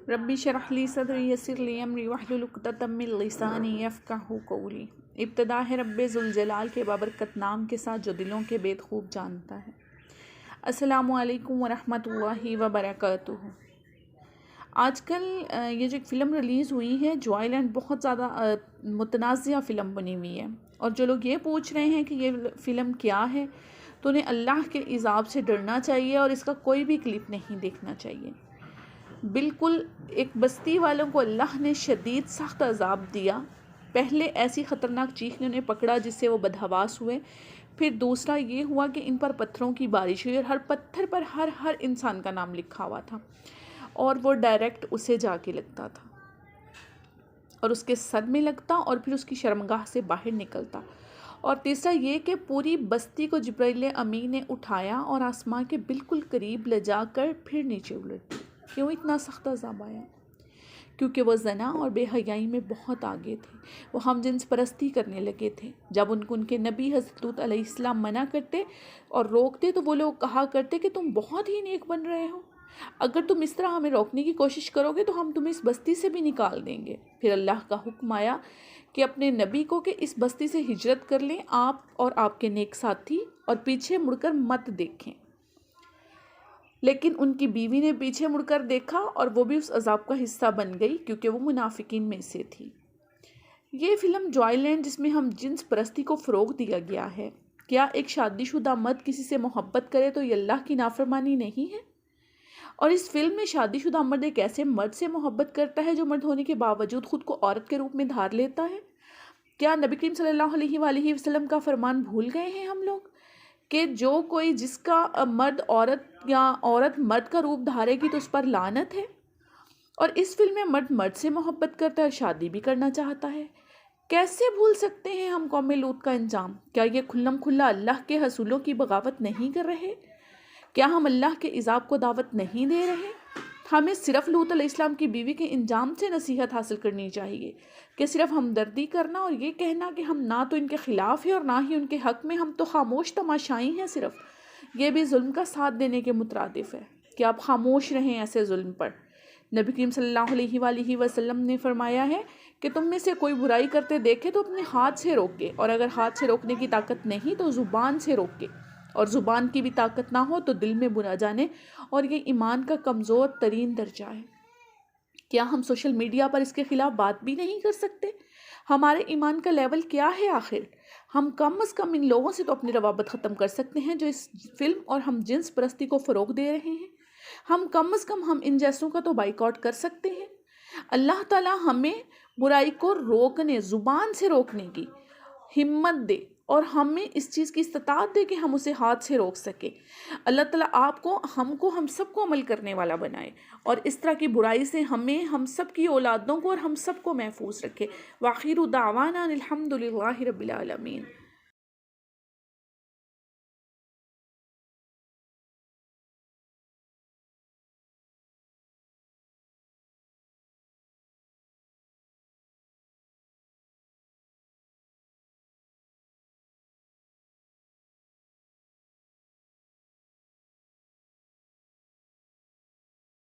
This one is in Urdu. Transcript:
ربی اشرح لی صدری یسر لی امری واحلل عقدۃ من لسانی یفقہوا قولی۔ ابتدا ہے رب ذوالجلال کے بابرکت نام کے ساتھ جو دلوں کے بید خوب جانتا ہے۔ السلام علیکم ورحمۃ اللہ وبرکاتہ۔ آج کل یہ جو ایک فلم ریلیز ہوئی ہے جوائے لینڈ، بہت زیادہ متنازعہ فلم بنی ہوئی ہے، اور جو لوگ یہ پوچھ رہے ہیں کہ یہ فلم کیا ہے تو انہیں اللہ کے عذاب سے ڈرنا چاہیے اور اس کا کوئی بھی کلپ نہیں دیکھنا چاہیے۔ بالکل ایک بستی والوں کو اللہ نے شدید سخت عذاب دیا۔ پہلے ایسی خطرناک چیخ نے انہیں پکڑا جس سے وہ بدحواس ہوئے، پھر دوسرا یہ ہوا کہ ان پر پتھروں کی بارش ہوئی اور ہر پتھر پر ہر انسان کا نام لکھا ہوا تھا، اور وہ ڈائریکٹ اسے جا کے لگتا تھا اور اس کے سر میں لگتا اور پھر اس کی شرمگاہ سے باہر نکلتا۔ اور تیسرا یہ کہ پوری بستی کو جبرائیل امین نے اٹھایا اور آسمان کے بالکل قریب لے جا کر پھر نیچے الٹ دی۔ کیوں اتنا سخت عذاب آیا؟ کیونکہ وہ زنا اور بے حیائی میں بہت آگے تھے، وہ ہم جنس پرستی کرنے لگے تھے۔ جب ان کے نبی حضرت لوط علیہ السلام منع کرتے اور روکتے تو وہ لوگ کہا کرتے کہ تم بہت ہی نیک بن رہے ہو، اگر تم اس طرح ہمیں روکنے کی کوشش کرو گے تو ہم تمہیں اس بستی سے بھی نکال دیں گے۔ پھر اللہ کا حکم آیا کہ اپنے نبی کو کہ اس بستی سے ہجرت کر لیں آپ اور آپ کے نیک ساتھی، اور پیچھے مڑ کر مت دیکھیں۔ لیکن ان کی بیوی نے پیچھے مڑ کر دیکھا اور وہ بھی اس عذاب کا حصہ بن گئی کیونکہ وہ منافقین میں سے تھی۔ یہ فلم جوائے لینڈ، جس میں ہم جنس پرستی کو فروغ دیا گیا ہے، کیا ایک شادی شدہ مرد کسی سے محبت کرے تو یہ اللہ کی نافرمانی نہیں ہے؟ اور اس فلم میں شادی شدہ مرد ایک ایسے مرد سے محبت کرتا ہے جو مرد ہونے کے باوجود خود کو عورت کے روپ میں دھار لیتا ہے۔ کیا نبی کریم صلی اللہ علیہ وآلہ وسلم کا فرمان بھول گئے ہیں ہم لوگ کہ جو کوئی جس کا مرد عورت یا عورت مرد کا روپ دھارے گی تو اس پر لعنت ہے؟ اور اس فلم میں مرد مرد سے محبت کرتا ہے اور شادی بھی کرنا چاہتا ہے۔ کیسے بھول سکتے ہیں ہم قوم لوط کا انجام؟ کیا یہ کھلم کھلا اللہ کے رسولوں کی بغاوت نہیں کر رہے؟ کیا ہم اللہ کے عذاب کو دعوت نہیں دے رہے؟ ہمیں صرف لوط علیہ السلام کی بیوی کے انجام سے نصیحت حاصل کرنی چاہیے کہ صرف ہمدردی کرنا اور یہ کہنا کہ ہم نہ تو ان کے خلاف ہیں اور نہ ہی ان کے حق میں، ہم تو خاموش تماشائی ہیں صرف، یہ بھی ظلم کا ساتھ دینے کے مترادف ہے کہ آپ خاموش رہیں ایسے ظلم پر۔ نبی کریم صلی اللہ علیہ وآلہ وسلم نے فرمایا ہے کہ تم میں سے کوئی برائی کرتے دیکھے تو اپنے ہاتھ سے روکے، اور اگر ہاتھ سے روکنے کی طاقت نہیں تو زبان سے روکے، اور زبان کی بھی طاقت نہ ہو تو دل میں برا جانے، اور یہ ایمان کا کمزور ترین درجہ ہے۔ کیا ہم سوشل میڈیا پر اس کے خلاف بات بھی نہیں کر سکتے؟ ہمارے ایمان کا لیول کیا ہے آخر؟ ہم کم از کم ان لوگوں سے تو اپنی روابط ختم کر سکتے ہیں جو اس فلم اور ہم جنس پرستی کو فروغ دے رہے ہیں۔ ہم کم از کم ہم ان جیسوں کا تو بائیکاٹ کر سکتے ہیں۔ اللہ تعالیٰ ہمیں برائی کو روکنے، زبان سے روکنے کی ہمت دے اور ہمیں اس چیز کی استطاعت دے کہ ہم اسے ہاتھ سے روک سکیں۔ اللہ تعالیٰ آپ کو، ہم سب کو عمل کرنے والا بنائے اور اس طرح کی برائی سے ہمیں، ہم سب کی اولادوں کو اور ہم سب کو محفوظ رکھے۔ وآخر دعوانا الحمد للہ رب العالمین۔